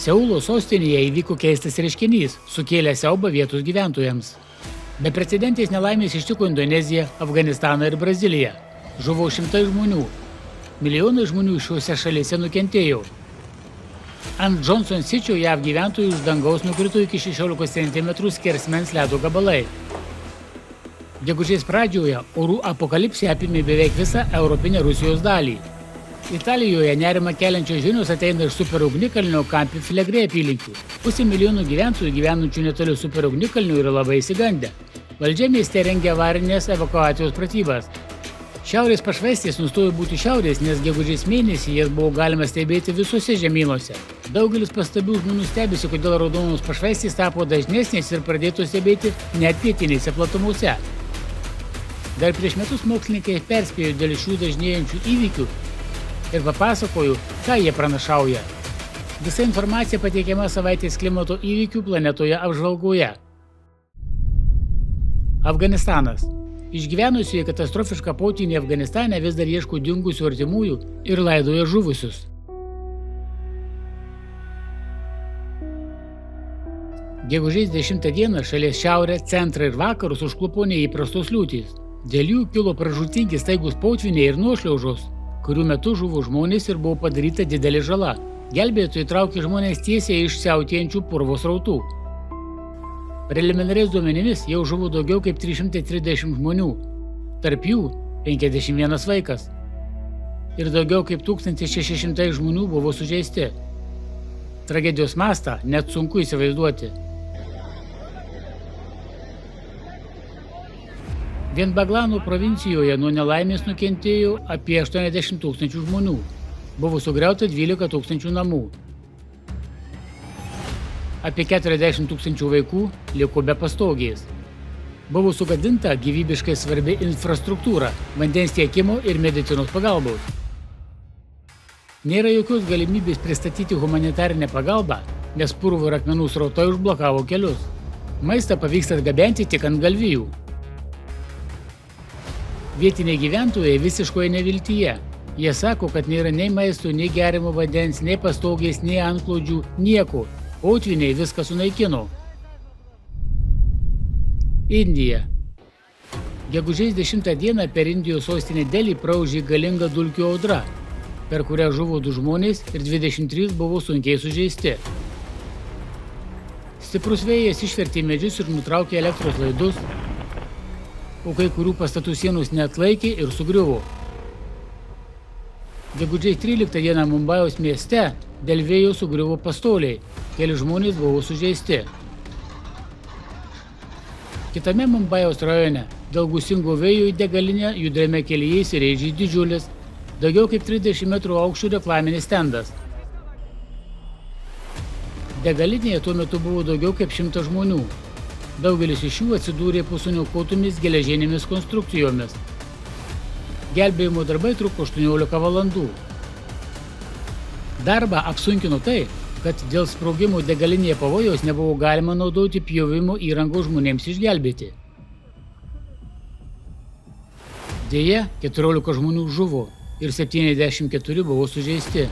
Seulo sostinėje įvyko keistas reiškinys, sukėlė siaubą vietos gyventojams. Beprecedentės nelaimės ištiko Indoneziją, Afganistaną ir Braziliją. Žuvo šimtai žmonių. Milijonai žmonių šiuose šalyse nukentėjo. Ant Johnson City JAV gyventojų iš dangaus nukrito iki 16 cm skersmens ledo gabalai. Gegužės pradžioje orų apokalipsė apėmė beveik visą europinę Rusijos dalį. Italijoje nerimą keliančios žinios ateina iš superugnikalnio Campi Flegrei apylinkių. Pusė milijonų gyventojų gyvenančių netoli superugnikalnių yra labai išsigandę. Valdžia mieste rengia avarinės evakuacijos pratybas. Šiaurės pašvaistės nustojo būti šiaurės, nes gegužės mėnesį jas buvo galima stebėti visuose žemynuose. Daugelis pastabių žmonių stebisi, kodėl raudonos pašvaistės tapo dažnesnės ir pradėtų stebėti net pietinėse platumose. Dar prieš metus mokslininkai perspėjo dėl šių dažnėjančių įvykių ir papasakoju, ką jie pranašauja. Visa informacija pateikiama savaitės klimato įvykių planetoje apžvalgoje. Afganistanas. Išgyvenusioje katastrofišką potvynį Afganistane vis dar ieško dingusių artimųjų ir laidoja žuvusius. Gegužės 10 dieną šalies šiaurę, centrą ir vakarus užklupo neįprastos liūtys. Dėl jų kilo pražūtingi staigus potvyniai ir nuošliaužos, kurių metu žuvo žmonės ir buvo padaryta didelė žala. Gelbėtojai traukė žmonės tiesiai iš siautėjančių purvo srautų. Preliminariais duomenimis jau žuvo daugiau kaip 330 žmonių, tarp jų 51 vaikas. Ir daugiau kaip 1600 žmonių buvo sužeisti. Tragedijos mastą net sunku įsivaizduoti. Vien Baglano provincijoje nuo nelaimės nukentėjo apie 80 000 žmonių. Buvo sugriauta 12 000 namų. Apie 40 000 vaikų liko be pastogės. Buvo sugadinta gyvybiškai svarbi infrastruktūra, vandens tiekimo ir medicinos pagalbos. Nėra jokios galimybės pristatyti humanitarinę pagalbą, nes purvo ir akmenų srautai užblokavo kelius. Maistą pavyksta atgabenti tik ant galvijų. Vietiniai gyventojai visiškoje neviltyje. Jie sako, kad nėra nei maisto, nei geriamo vandens, nei pastogės, nei antklodžių, nieko. Potvyniai viską sunaikino. Indija. Gegužės 10 dieną per Indijos sostinę Delį praūžė galinga dulkių audra, per kurią žuvo 2 žmonės ir 23 buvo sunkiai sužeisti. Stiprus vėjas išvertė medžius ir nutraukė elektros laidus, o kai kurių pastatų sienos neatlaikė ir sugriuvo. Gegužės 13 dieną Mumbajaus mieste dėl vėjo sugriuvo pastoliai, keli žmonės buvo sužeisti. Kitame Mumbajaus rajone dėl gūsingo vėjo į degalinę judriame kelyje įsirėžė didžiulis, daugiau kaip 30 metrų aukščio reklaminis stendas. Degalinėje tuo metu buvo daugiau kaip 100 žmonių. Daugelis iš jų atsidūrė po suniokotomis geležinėmis konstrukcijomis. Gelbėjimo darbai truko 18 valandų. Darbą apsunkino tai, kad dėl sprogimų degalinėje pavojaus nebuvo galima naudoti pjovimo įrangos žmonėms išgelbėti. Deja, 14 žmonių žuvo ir 74 buvo sužeisti.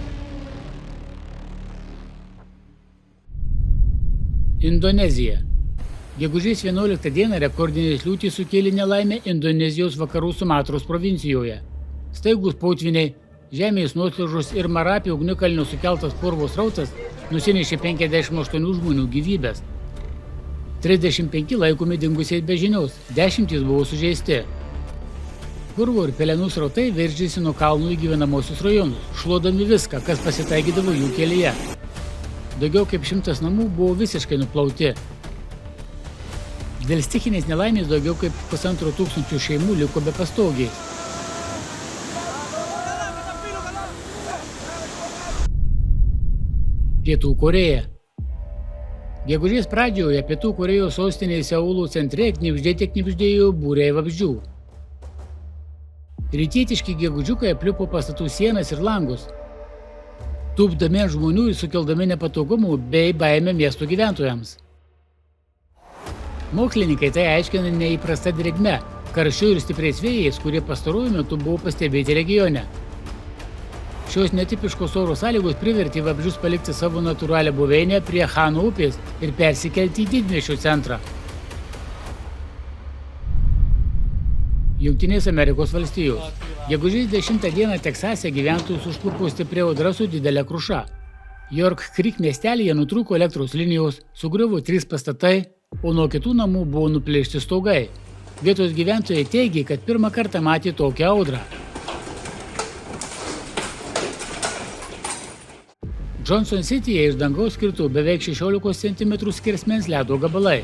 Indonezija. Gegužės 11 dieną rekordinės liūtys sukėlė nelaimę Indonezijos vakarų Sumatros provincijoje. Staigus potvyniai, žemės nuošliaužos ir Marapi ugnikalnio sukeltas purvo srautas nusinešė 58 žmonių gyvybes. 35 laikomi dingusiais be žinios, 10 buvo sužeisti. Purvo ir pelenų srautai veržėsi nuo kalnų į gyvenamosius rajonus, šluodami viską, kas pasitaikydavo jų kelyje. Daugiau kaip 100 namų buvo visiškai nuplauti. Dėl stichinės nelaimės daugiau kaip 1500 šeimų liko be pastogės. Pietų Korėja. Gegužės pradžioje Pietų Korėjos sostinėje Seulo centre knibždėjo būriai vabzdžių. Rytietiški gegužiukai aplipo pastatų sienas ir langus, tūpdami ant žmonių ir sukeldami nepatogumų bei baimę miesto gyventojams. Mokslininkai tai aiškina neįprasta drėgme, karščiu ir stipriais vėjais, kurie pastaruoju metu buvo pastebėti regione. Šios netipiškos oro sąlygos privertė vabzdžius palikti savo natūralią buveinę prie Hano upės ir persikelti į didmiesčio centrą. Jungtinės Amerikos valstijos. Gegužės 10 dieną Teksase gyventojus užklupo stipri audra su didelė kruša. York Creek miestelyje nutrūko elektros linijos, sugriuvo 3 pastatai, o nuo kitų namų buvo nuplėšti stogai. Vietos gyventojai teigė, kad pirmą kartą matė tokią audrą. Johnson Cityje iš dangaus krito beveik 16 cm skersmens ledo gabalai.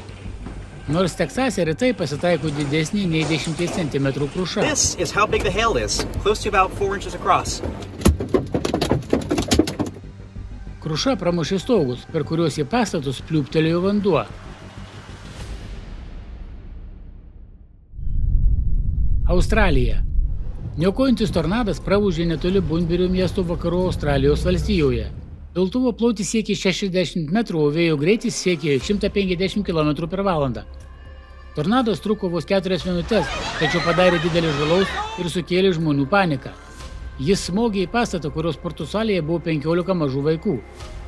Nors Teksase retai pasitaiko didesnį nei 10 cm kruša. This is how big the hail is, close to about 4 inches across. Kruša pramušė stogus, per kuriuos į pastatus pliūptelėjo vanduo. Australija. Niokojantis tornadas praūžė netoli Bunburio miesto vakarų Australijos valstijoje. Piltuvo plotis siekė 60 metrų, o vėjo greitis siekė 150 km per valandą. Tornadas truko vos 4 minutės, tačiau padarė didelį žalos ir sukėlė žmonių paniką. Jis smogė į pastatą, kurio sporto salėje buvo 15 mažų vaikų.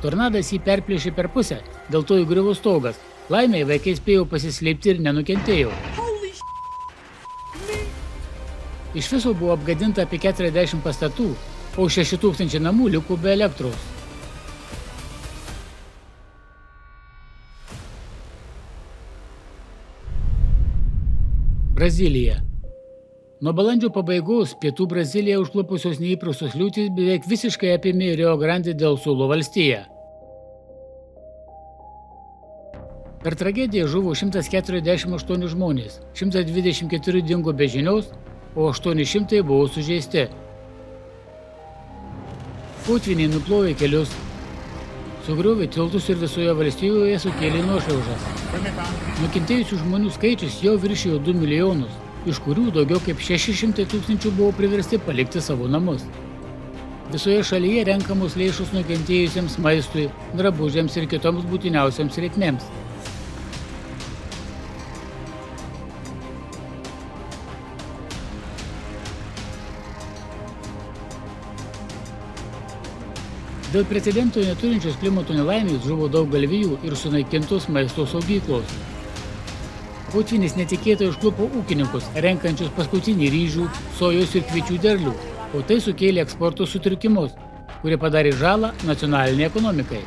Tornadas jį perplėšė per pusę, dėl to įgriuvo stogas. Laimei vaikai spėjo pasislėpti ir nenukentėjo. Iš viso buvo apgadinta apie 40 pastatų, o 6000 namų liko be elektros. Brazilija. Nuo balandžio pabaigos pietų Braziliją užklupusios neįprastos liūtys beveik visiškai apėmė Rio Grande del Sulo valstiją. Per tragediją žuvo 148 žmonės, 124 dingo be žinios, o 800 buvo sužeisti. Potviniai nuplovė kelius, sugriovė tiltus ir visoje valstijoje sukėlė nuošliaužas. Nukentėjusių žmonių skaičius jau viršijo 2 milijonus, iš kurių daugiau kaip 600 000 buvo priversti palikti savo namus. Visoje šalyje renkamos lėšos nukentėjusiems maistui, drabužiams ir kitoms būtiniausiams reikmėms. Dėl precedento neturinčios klimato nelaimės žuvo daug galvijų ir sunaikintos maisto saugyklos. Potvynis netikėtai užklupo ūkininkus, renkančius paskutinį ryžių, sojos ir kviečių derlių, o tai sukėlė eksporto sutrikimus, kurie padarė žalą nacionaliniai ekonomikai.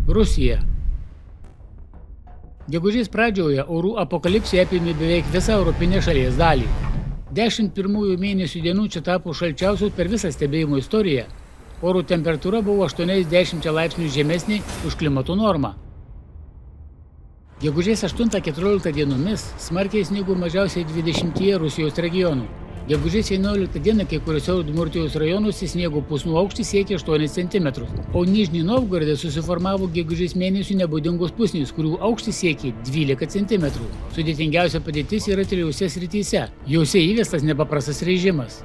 Rusija. Gegužės pradžioje orų apokalipsė apėmė beveik visą europinę šalies dalį. 10 pirmųjų mėnesių dienų čia tapo šalčiausios per visą stebėjimo istoriją. Oro temperatūra buvo 80 laipsnių žemesnė už klimato normą. Gegužės 8-14 dienomis smarkiai snigo mažiausiai 20 Rusijos regionų. Gegužės 11 dieną kai kuriuose Udmurtijos rajonuose sniego pusnų aukštis siekė 8 cm, o Nižnij Novgorode susiformavo gegužės mėnesių nebūdingos pusnys, kurių aukštis siekė 12 cm. Sudėtingiausia padėtis yra 3 srityse. Jose įvestas nepaprastas režimas.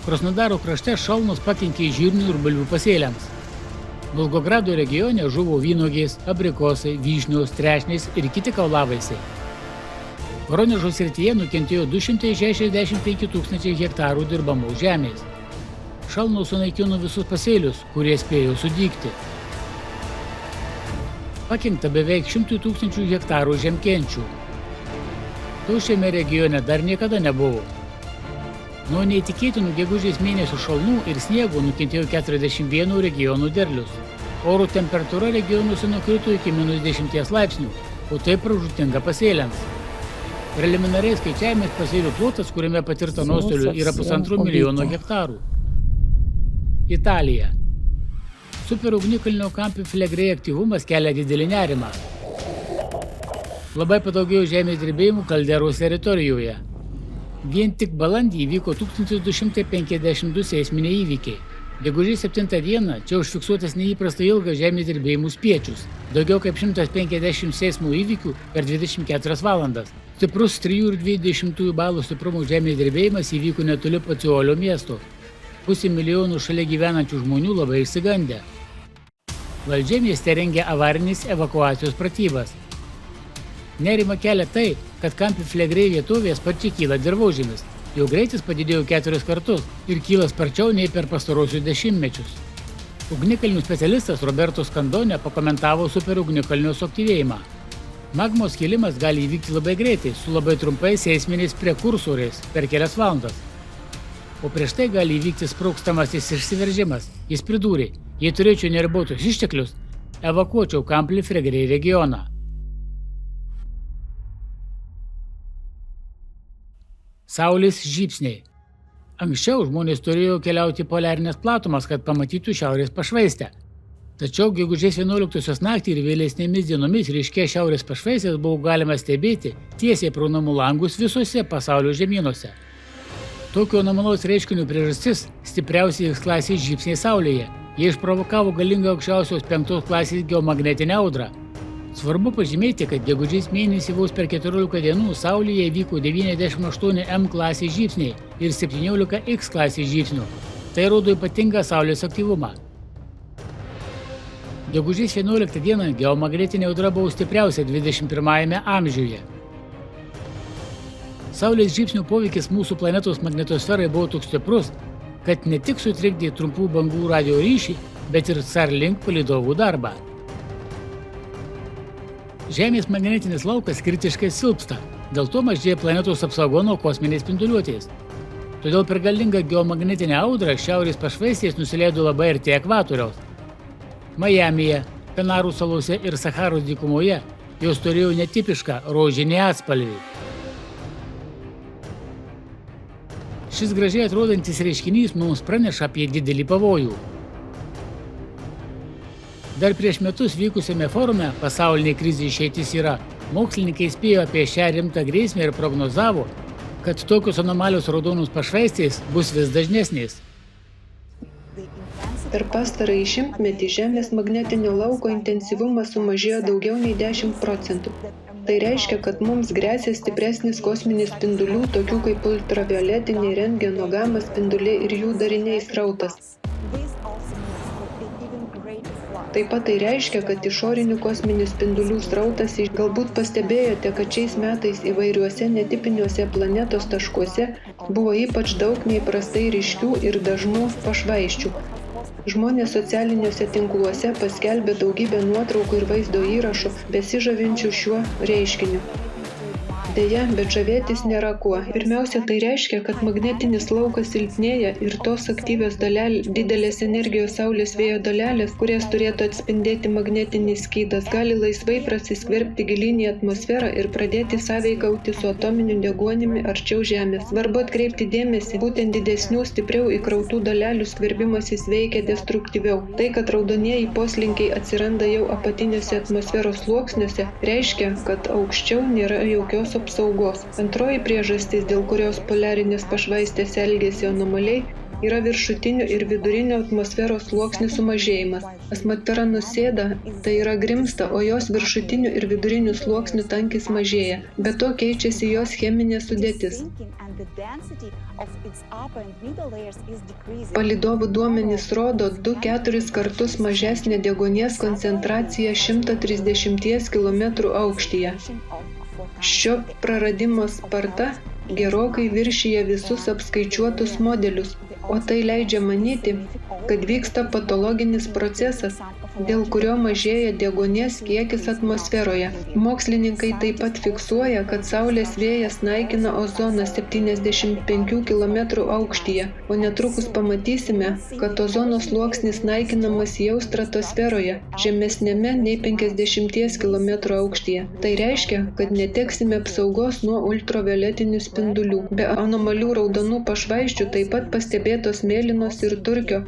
Krasnodaro krašte šalnos pakenkė žirnių ir bulvių pasėliams. Volgogrado regione žuvo vynuogės, abrikosai, vyšnios, trešniais ir kiti kaulavaisiai. Voronežo srityje nukentėjo 265 000 hektarų dirbamos žemės. Šalnos sunaikino visus pasėlius, kurie spėjo sudygti. Pakenkta beveik 100 000 hektarų žemkenčių. To šiame regione dar niekada nebuvo. Nuo neįtikėtinų gegužės mėnesio šalnų ir sniego nukentėjo 41 regionų derlius. Oro temperatūra regionuose nukrito iki -10 laipsnių, o tai pražūtinga pasėliams. Preliminariais skaičiavimais pasėlių plotas, kuriame patirta nuostolių, yra 1,5 milijono hektarų. Italija. Superugnikalnio Campi Flegrei aktyvumas kelia didelį nerimą. Labai padaugėjo žemės drebėjimų kalderos teritorijoje. Vien tik balandį įvyko 1252 seisminiai įvykiai. Gegužės 7 dieną čia užfiksuotas neįprastai ilgas žemės drebėjimų spiečius. Daugiau kaip 150 seismų įvykių per 24 valandas. Stiprus 3,2 balų stiprumo žemės drebėjimas įvyko netoli Paciolio miesto. 500 000 šalia gyvenančių žmonių labai išsigandę. Valdžia mieste rengia avarinis evakuacijos pratybas. Nerima kelia tai, kad Campiflegrei vietovėje sparčiai kyla dirvožemis. Jo greitis padidėjo 4 kartus ir kyla sparčiau nei per pastarosius dešimtmečius. Ugnikalnių specialistas Roberto Scandone pakomentavo superugnikalnio suaktyvėjimą. Magmos kilimas gali įvykti labai greitai, su labai trumpais seisminiais prekursoriais per kelias valandas. O prieš tai gali įvykti sprogstamasis išsiveržimas. Jis pridūrė, jei turėčiau neribotus išteklius, evakuočiau Campiflegrei regioną. Saulės žybsniai. Anksčiau žmonės turėjo keliauti poliarinės platumas, kad pamatytų šiaurės pašvaistę. Tačiau gegužės 11 naktį ir vėlesnėmis dienomis ryškės šiaurės pašvaistės buvo galima stebėti tiesiai pro namų langus visose pasaulio žemynuose. Tokio anomalaus reiškinio priežastis stipriausiai X klasės žybsniai Saulėje. Jie išprovokavo galingą aukščiausios 5 klasės geomagnetinę audrą. Svarbu pažymėti, kad gegužės mėnesį vos per 14 dienų Saulėje vyko 98 M klasės žybsniai ir 17 X klasės žybsnių. Tai rodo ypatingą Saulės aktyvumą. Gegužės 11 dieną geomagnetinė audra buvo stipriausia 21 amžiuje. Saulės žybsnių poveikis mūsų planetos magnetosferai buvo toks stiprus, kad ne tik sutrikdė trumpų bangų radio ryšį, bet ir Starlink palydovų darbą. Žemės magnetinis laukas kritiškai silpsta, dėl to mažėja planetos apsauga nuo kosminės spinduliuotės. Todėl per galingą geomagnetinę audrą šiaurės pašvaistės nusileido labai arti ekvatoriaus. Majamyje, Kanarų salose ir Saharos dykumoje jos turėjo netipišką rožinį atspalvį. Šis gražiai atrodantis reiškinys mums praneša apie didelį pavojų. Dar prieš metus vykusiame forume pasaulinė krizė išeitis yra, mokslininkai spėjo apie šią rimtą grėsmę ir prognozavo, kad tokios anomalios raudonos pašvaistės bus vis dažnesnės. Per pastarąjį šimtmetį Žemės magnetinio lauko intensyvumas sumažėjo daugiau nei 10%. Tai reiškia, kad mums gresia stipresnis kosminis spindulių, tokių kaip ultravioletiniai, rentgeno, gama spinduliai ir jų dariniai srautas. Taip pat tai reiškia, kad išorinių kosminių spindulių srautas, galbūt pastebėjote, kad šiais metais įvairiuose netipiniuose planetos taškuose buvo ypač daug neįprastai ryškių ir dažnų pašvaisčių. Žmonės socialiniuose tinkluose paskelbė daugybę nuotraukų ir vaizdo įrašų besižavinčių šiuo reiškiniu. Deja, bet žavėtis nėra kuo. Pirmiausia, tai reiškia, kad magnetinis laukas silpnėja ir tos aktyvios didelės energijos saulės vėjo dalelės, kurias turėtų atspindėti magnetinis skydas, gali laisvai prasiskverbti gilyn į atmosferą ir pradėti sąveikauti su atominiu deguonimi arčiau Žemės. Svarbu atkreipti dėmesį, būtent didesnių, stipriau įkrautų dalelių skverbimasis veikia destruktyviau. Tai, kad raudonieji poslinkiai atsiranda jau apatiniuose atmosferos sluoksniuose, reiškia, kad aukščiau nėra jokios apsaugos. Antroji priežastis, dėl kurios poliarinės pašvaistės elgiasi anomaliai, yra viršutinių ir vidurinių atmosferos sluoksnių sumažėjimas. Atmosfera nusėda, tai yra grimsta, o jos viršutinių ir vidurinių sluoksnių tankis mažėja. Be to keičiasi jos cheminė sudėtis. Palydovų duomenys rodo 2-4 kartus mažesnę deguonies koncentraciją 130 km aukštyje. Šio praradimo sparta gerokai viršija visus apskaičiuotus modelius, o tai leidžia manyti, kad vyksta patologinis procesas, dėl kurio mažėja deguonies kiekis atmosferoje. Mokslininkai taip pat fiksuoja, kad Saulės vėjas naikina ozoną 75 km aukštyje, o netrukus pamatysime, kad ozono sluoksnis naikinamas jau stratosferoje, žemesnėme nei 50 km aukštyje. Tai reiškia, kad neteksime apsaugos nuo ultravioletinių spindulių. Be anomalių raudonų pašvaisčių taip pat pastebėtos mėlynos ir turkio,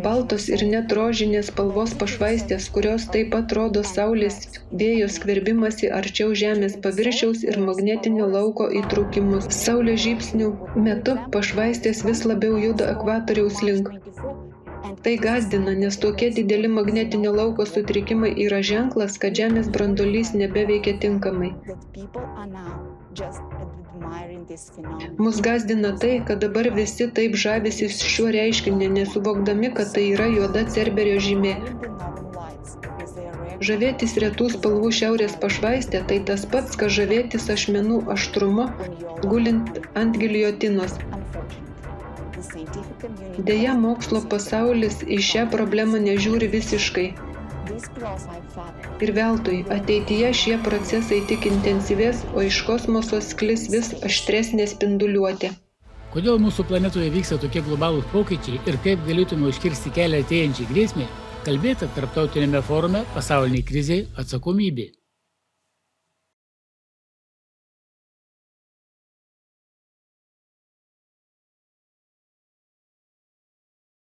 baltos ir net rožinės spalvos pašvaistės, kurios taip pat rodo Saulės vėjo skverbimasi arčiau Žemės paviršiaus ir magnetinio lauko įtrūkimus. Saulės žybsnių metu pašvaistės vis labiau juda ekvatoriaus link. Tai gąsdina, nes tokie dideli magnetinio lauko sutrikimai yra ženklas, kad Žemės branduolys nebeveikia tinkamai. Mus gąsdina tai, kad dabar visi taip žavisi šiuo reiškiniu, nesuvokdami, kad tai yra juoda Cerberio žymė. Žavėtis retų spalvų šiaurės pašvaistė tai tas pats, kas žavėtis ašmenų aštrumu gulint ant giljotinos. Deja, mokslo pasaulis į šią problemą nežiūri visiškai. Ir veltui, ateityje šie procesai tik intensyvės, o iš kosmoso sklis vis aštresnė spinduliuotė. Kodėl mūsų planetoje vyksta tokie globalūs pokyčiai ir kaip galėtume užkirsti kelią atėjančiai grėsmei, kalbėta tarptautinėme forume Pasauliniai krizei atsakomybė.